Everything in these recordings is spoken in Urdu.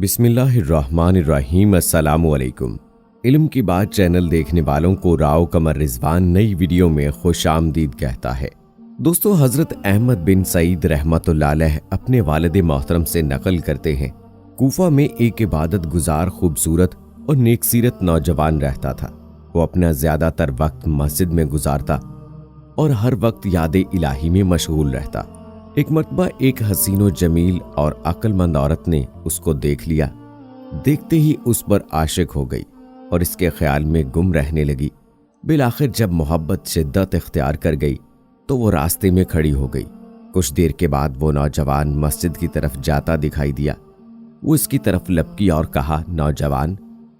بسم اللہ الرحمن الرحیم۔ السلام علیکم۔ علم کی بات چینل دیکھنے والوں کو راؤ قمر رضوان نئی ویڈیو میں خوش آمدید کہتا ہے۔ دوستو، حضرت احمد بن سعید رحمۃ اللہ علیہ اپنے والد محترم سے نقل کرتے ہیں، کوفہ میں ایک عبادت گزار خوبصورت اور نیک سیرت نوجوان رہتا تھا۔ وہ اپنا زیادہ تر وقت مسجد میں گزارتا اور ہر وقت یاد الہی میں مشغول رہتا۔ ایک مرتبہ ایک حسین و جمیل اور عقل مند عورت نے اس کو دیکھ لیا۔ دیکھتے ہی اس پر عاشق ہو گئی اور اس کے خیال میں گم رہنے لگی۔ بالآخر جب محبت شدت اختیار کر گئی تو وہ راستے میں کھڑی ہو گئی۔ کچھ دیر کے بعد وہ نوجوان مسجد کی طرف جاتا دکھائی دیا۔ وہ اس کی طرف لپکی اور کہا، نوجوان،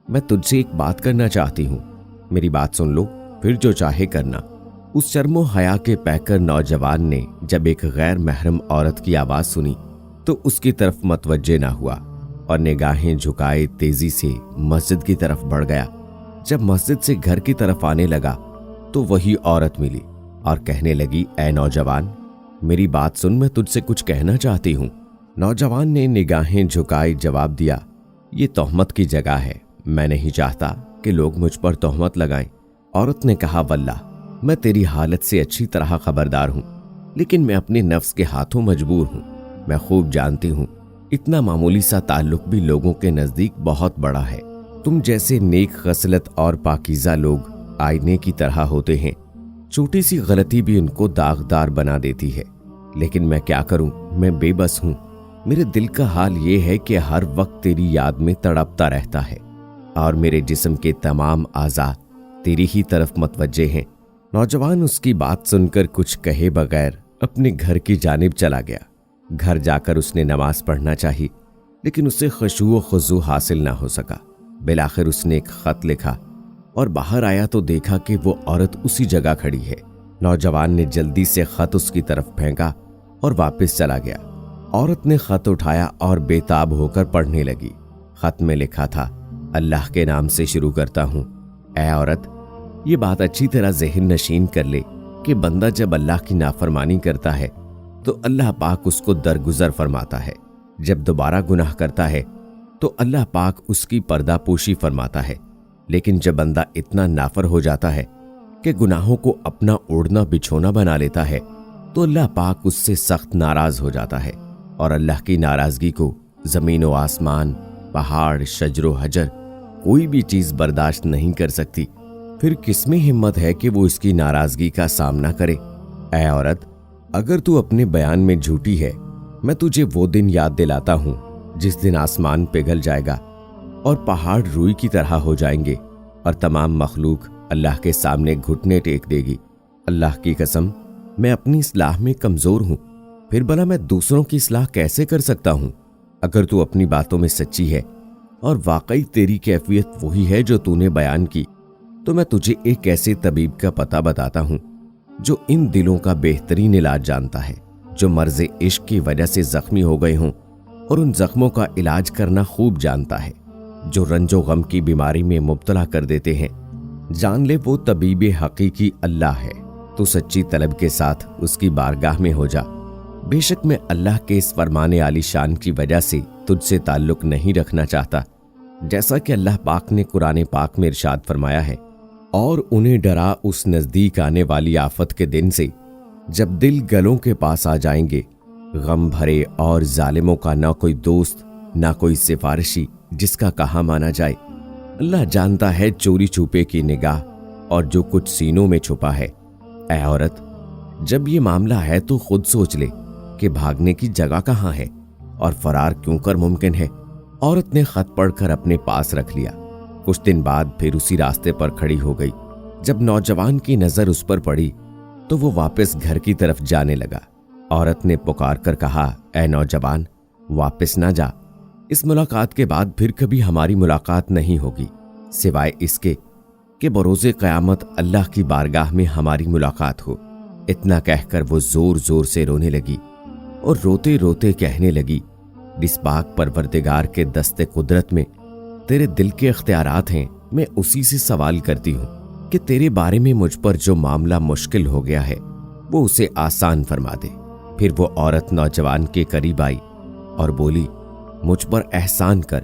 میں تجھ سے ایک بات کرنا چاہتی ہوں، میری بات سن لو، پھر جو چاہے کرنا۔ اس شرم و حیا کے پیکر نوجوان نے جب ایک غیر محرم عورت کی آواز سنی تو اس کی طرف متوجہ نہ ہوا اور نگاہیں جھکائے تیزی سے مسجد کی طرف بڑھ گیا۔ جب مسجد سے گھر کی طرف آنے لگا تو وہی عورت ملی اور کہنے لگی، اے نوجوان، میری بات سن، میں تجھ سے کچھ کہنا چاہتی ہوں۔ نوجوان نے نگاہیں جھکائے جواب دیا، یہ تہمت کی جگہ ہے، میں نہیں چاہتا کہ لوگ مجھ پر تہمت لگائیں۔ عورت نے کہا، واللہ میں تیری حالت سے اچھی طرح خبردار ہوں، لیکن میں اپنے نفس کے ہاتھوں مجبور ہوں۔ میں خوب جانتی ہوں اتنا معمولی سا تعلق بھی لوگوں کے نزدیک بہت بڑا ہے۔ تم جیسے نیک خصلت اور پاکیزہ لوگ آئینے کی طرح ہوتے ہیں، چھوٹی سی غلطی بھی ان کو داغدار بنا دیتی ہے۔ لیکن میں کیا کروں، میں بے بس ہوں۔ میرے دل کا حال یہ ہے کہ ہر وقت تیری یاد میں تڑپتا رہتا ہے اور میرے جسم کے تمام اعضاء تیری ہی طرف متوجہ ہیں۔ نوجوان اس کی بات سن کر کچھ کہے بغیر اپنے گھر کی جانب چلا گیا۔ گھر جا کر اس نے نماز پڑھنا چاہی، لیکن اسے خشوع و خضوع حاصل نہ ہو سکا۔ بالآخر اس نے ایک خط لکھا اور باہر آیا تو دیکھا کہ وہ عورت اسی جگہ کھڑی ہے۔ نوجوان نے جلدی سے خط اس کی طرف پھینکا اور واپس چلا گیا۔ عورت نے خط اٹھایا اور بے تاب ہو کر پڑھنے لگی۔ خط میں لکھا تھا، اللہ کے نام سے شروع کرتا ہوں۔ اے عورت، یہ بات اچھی طرح ذہن نشین کر لے کہ بندہ جب اللہ کی نافرمانی کرتا ہے تو اللہ پاک اس کو درگزر فرماتا ہے، جب دوبارہ گناہ کرتا ہے تو اللہ پاک اس کی پردہ پوشی فرماتا ہے، لیکن جب بندہ اتنا نافر ہو جاتا ہے کہ گناہوں کو اپنا اوڑھنا بچھونا بنا لیتا ہے تو اللہ پاک اس سے سخت ناراض ہو جاتا ہے، اور اللہ کی ناراضگی کو زمین و آسمان، پہاڑ، شجر و حجر، کوئی بھی چیز برداشت نہیں کر سکتی۔ پھر کس میں ہمت ہے کہ وہ اس کی ناراضگی کا سامنا کرے؟ اے عورت، اگر تو اپنے بیان میں جھوٹی ہے، میں تجھے وہ دن یاد دلاتا ہوں جس دن آسمان پگھل جائے گا اور پہاڑ روئی کی طرح ہو جائیں گے اور تمام مخلوق اللہ کے سامنے گھٹنے ٹیک دے گی۔ اللہ کی قسم، میں اپنی اصلاح میں کمزور ہوں، پھر بھلا میں دوسروں کی اصلاح کیسے کر سکتا ہوں؟ اگر تو اپنی باتوں میں سچی ہے اور واقعی تیری کیفیت وہی ہے جو تو نے بیان کی، تو میں تجھے ایک ایسے طبیب کا پتہ بتاتا ہوں جو ان دلوں کا بہترین علاج جانتا ہے، جو مرض عشق کی وجہ سے زخمی ہو گئے ہوں اور ان زخموں کا علاج کرنا خوب جانتا ہے، جو رنج و غم کی بیماری میں مبتلا کر دیتے ہیں۔ جان لے وہ طبیب حقیقی اللہ ہے۔ تو سچی طلب کے ساتھ اس کی بارگاہ میں ہو جا۔ بے شک میں اللہ کے اس فرمان عالی شان کی وجہ سے تجھ سے تعلق نہیں رکھنا چاہتا، جیسا کہ اللہ پاک نے قرآن پاک میں ارشاد فرمایا ہے، اور انہیں ڈرا اس نزدیک آنے والی آفت کے دن سے جب دل گلوں کے پاس آ جائیں گے، غم بھرے اور ظالموں کا نہ کوئی دوست نہ کوئی سفارشی جس کا کہا مانا جائے۔ اللہ جانتا ہے چوری چھپے کی نگاہ اور جو کچھ سینوں میں چھپا ہے۔ اے عورت، جب یہ معاملہ ہے تو خود سوچ لے کہ بھاگنے کی جگہ کہاں ہے اور فرار کیوں کر ممکن ہے۔ عورت نے خط پڑھ کر اپنے پاس رکھ لیا۔ کچھ دن بعد پھر اسی راستے پر کھڑی ہو گئی۔ جب نوجوان کی نظر اس پر پڑی تو وہ واپس گھر کی طرف جانے لگا۔ عورت نے پکار کر کہا، اے نوجوان، واپس نہ جا، اس ملاقات کے بعد پھر کبھی ہماری ملاقات نہیں ہوگی، سوائے اس کے کہ بروز قیامت اللہ کی بارگاہ میں ہماری ملاقات ہو۔ اتنا کہہ کر وہ زور زور سے رونے لگی اور روتے روتے کہنے لگی، جس پاک پروردگار کے دست قدرت میں تیرے دل کے اختیارات ہیں، میں اسی سے سوال کرتی ہوں کہ تیرے بارے میں مجھ پر جو معاملہ مشکل ہو گیا ہے وہ اسے آسان فرما دے۔ پھر وہ عورت نوجوان کے قریب آئی اور بولی، مجھ پر احسان کر